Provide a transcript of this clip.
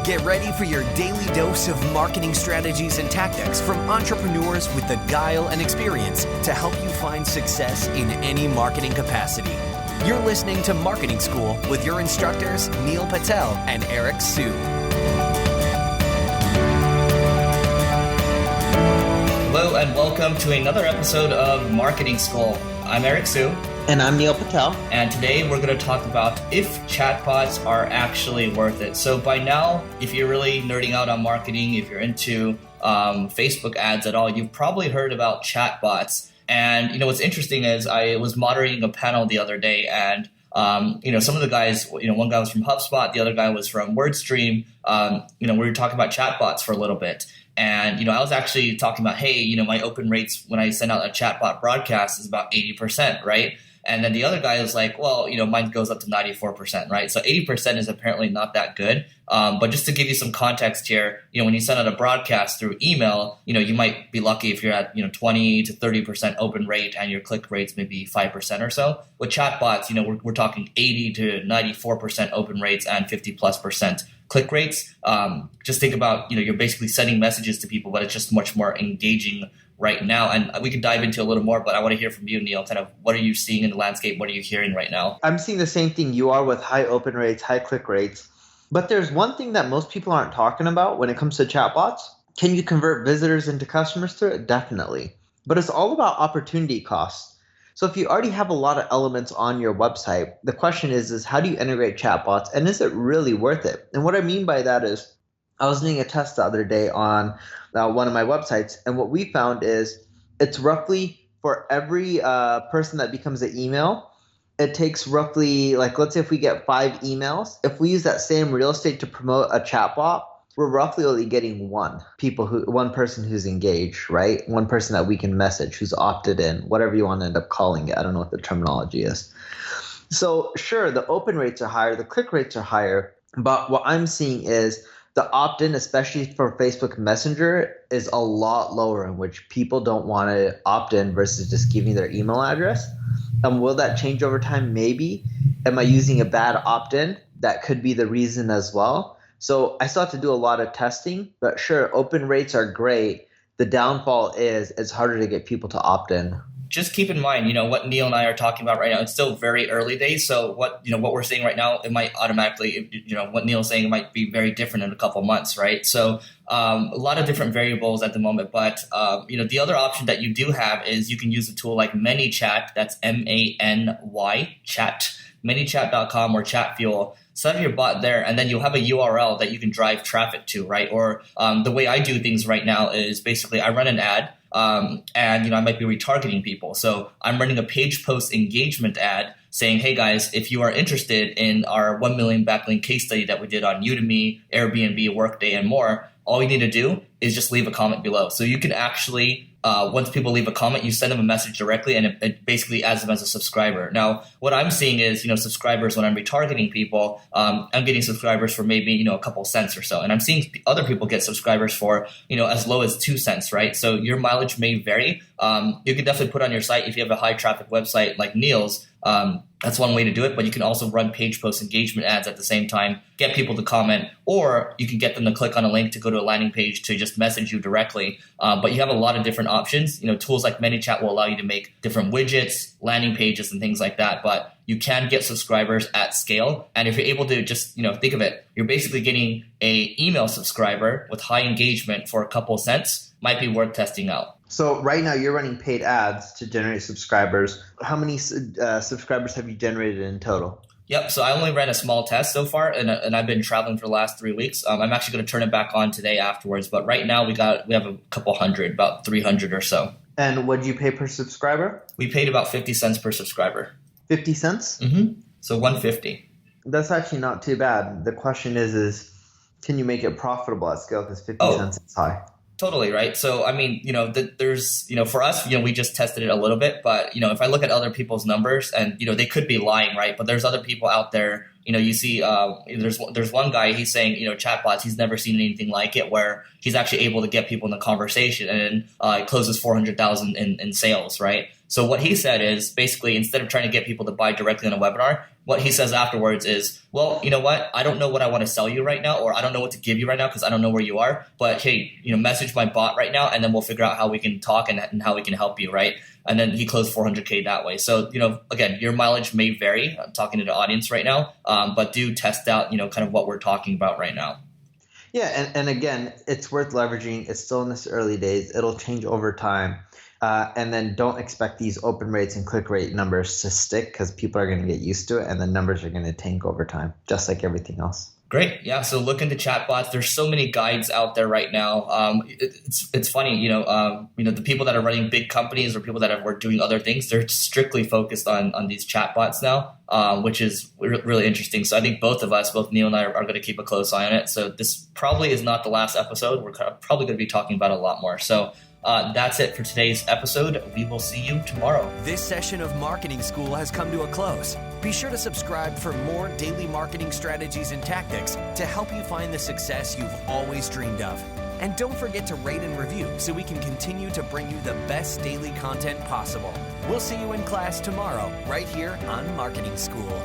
Get ready for your daily dose of marketing strategies and tactics from entrepreneurs with the guile and experience to help you find success in any marketing capacity. You're listening to Marketing School with your instructors, Neil Patel and Eric Su. Hello and welcome to another episode of Marketing School. I'm Eric Su. And I'm Neil Patel. And today we're going to talk about if chatbots are actually worth it. So by now, if you're really nerding out on marketing, if you're into Facebook ads at all, you've probably heard about chatbots. And what's interesting is I was moderating a panel the other day, and some of the guys, one guy was from HubSpot, the other guy was from WordStream. We were talking about chatbots for a little bit. And, I was actually talking about, hey, my open rates when I send out a chatbot broadcast is about 80%, right? And then the other guy was like, well, mine goes up to 94%, right? So 80% is apparently not that good. But just to give you some context here, when you send out a broadcast through email, you might be lucky if you're at, 20 to 30% open rate and your click rates maybe 5% or so. With chatbots, we're talking 80 to 94% open rates and 50+% click rates. Just think about, you're basically sending messages to people, but it's just much more engaging right now. And we could dive into a little more, but I want to hear from you, Neil, kind of what are you seeing in the landscape? What are you hearing right now? I'm seeing the same thing you are with high open rates, high click rates. But there's one thing that most people aren't talking about when it comes to chatbots. Can you convert visitors into customers through it? Definitely. But it's all about opportunity costs. So if you already have a lot of elements on your website, the question is how do you integrate chatbots, and is it really worth it? And what I mean by that is I was doing a test the other day on one of my websites, and what we found is it's roughly for every person that becomes an email, it takes roughly, let's say if we get 5 emails, if we use that same real estate to promote a chatbot, we're roughly only getting one person who's engaged, right? One person that we can message who's opted in, whatever you want to end up calling it. I don't know what the terminology is. So sure, the open rates are higher, the click rates are higher, but what I'm seeing is the opt-in, especially for Facebook Messenger, is a lot lower, in which people don't want to opt in versus just giving their email address. Will that change over time? Maybe. Am I using a bad opt-in? That could be the reason as well. So I still have to do a lot of testing, but sure, open rates are great. The downfall is it's harder to get people to opt in. Just keep in mind, what Neil and I are talking about right now, it's still very early days. So what we're saying right now, it might automatically, what Neil's saying, it might be very different in a couple months, right? So a lot of different variables at the moment. But, the other option that you do have is you can use a tool like ManyChat. That's MANY chat, manychat.com or Chatfuel. Set up your bot there, and then you'll have a URL that you can drive traffic to, right? Or the way I do things right now is basically I run an ad. And I might be retargeting people. So I'm running a page post engagement ad saying, hey guys, if you are interested in our 1 million backlink case study that we did on Udemy, Airbnb, Workday, and more, all you need to do is just leave a comment below. So you can actually, once people leave a comment, you send them a message directly, and it basically adds them as a subscriber. Now, what I'm seeing is, subscribers, when I'm retargeting people, I'm getting subscribers for maybe, a couple cents or so. And I'm seeing other people get subscribers for, as low as 2 cents, right? So your mileage may vary. You can definitely put on your site, if you have a high traffic website like Neil's, that's one way to do it, but you can also run page post engagement ads at the same time, get people to comment, or you can get them to click on a link to go to a landing page to just message you directly. But you have a lot of different options. Tools like ManyChat will allow you to make different widgets, landing pages, and things like that. But you can get subscribers at scale. And if you're able to just, think of it, you're basically getting a email subscriber with high engagement for a couple cents, might be worth testing out. So right now you're running paid ads to generate subscribers. How many subscribers have you generated in total? Yep. So I only ran a small test so far, and I've been traveling for the last 3 weeks. I'm actually going to turn it back on today afterwards. But right now we have a couple hundred, about 300 or so. And what do you pay per subscriber? We paid about 50 cents per subscriber. 50 cents? Mm-hmm. So 150. That's actually not too bad. The question is can you make it profitable at scale? Because 50 cents is high. Totally, right? So, I mean, there's, for us, we just tested it a little bit, but, if I look at other people's numbers and, they could be lying, right? But there's other people out there, you see, there's one guy, he's saying, chatbots, he's never seen anything like it, where he's actually able to get people in the conversation and then closes 400,000 in sales, right? So what he said is basically, instead of trying to get people to buy directly on a webinar, what he says afterwards is, well, you know what? I don't know what I want to sell you right now, or I don't know what to give you right now because I don't know where you are. But hey, message my bot right now, and then we'll figure out how we can talk and how we can help you, right? And then he closed $400K that way. So, again, your mileage may vary. I'm talking to the audience right now, but do test out, kind of what we're talking about right now. Yeah, and again, it's worth leveraging. It's still in its early days. It'll change over time. And then don't expect these open rates and click rate numbers to stick because people are going to get used to it, and the numbers are going to tank over time, just like everything else. Great. Yeah. So look into chatbots. There's so many guides out there right now. It's funny, the people that are running big companies or people that are doing other things, they're strictly focused on these chatbots now, which is really interesting. So I think both Neil and I are going to keep a close eye on it. So this probably is not the last episode. We're probably going to be talking about a lot more. So that's it for today's episode. We will see you tomorrow. This session of Marketing School has come to a close. Be sure to subscribe for more daily marketing strategies and tactics to help you find the success you've always dreamed of. And don't forget to rate and review so we can continue to bring you the best daily content possible. We'll see you in class tomorrow, right here on Marketing School.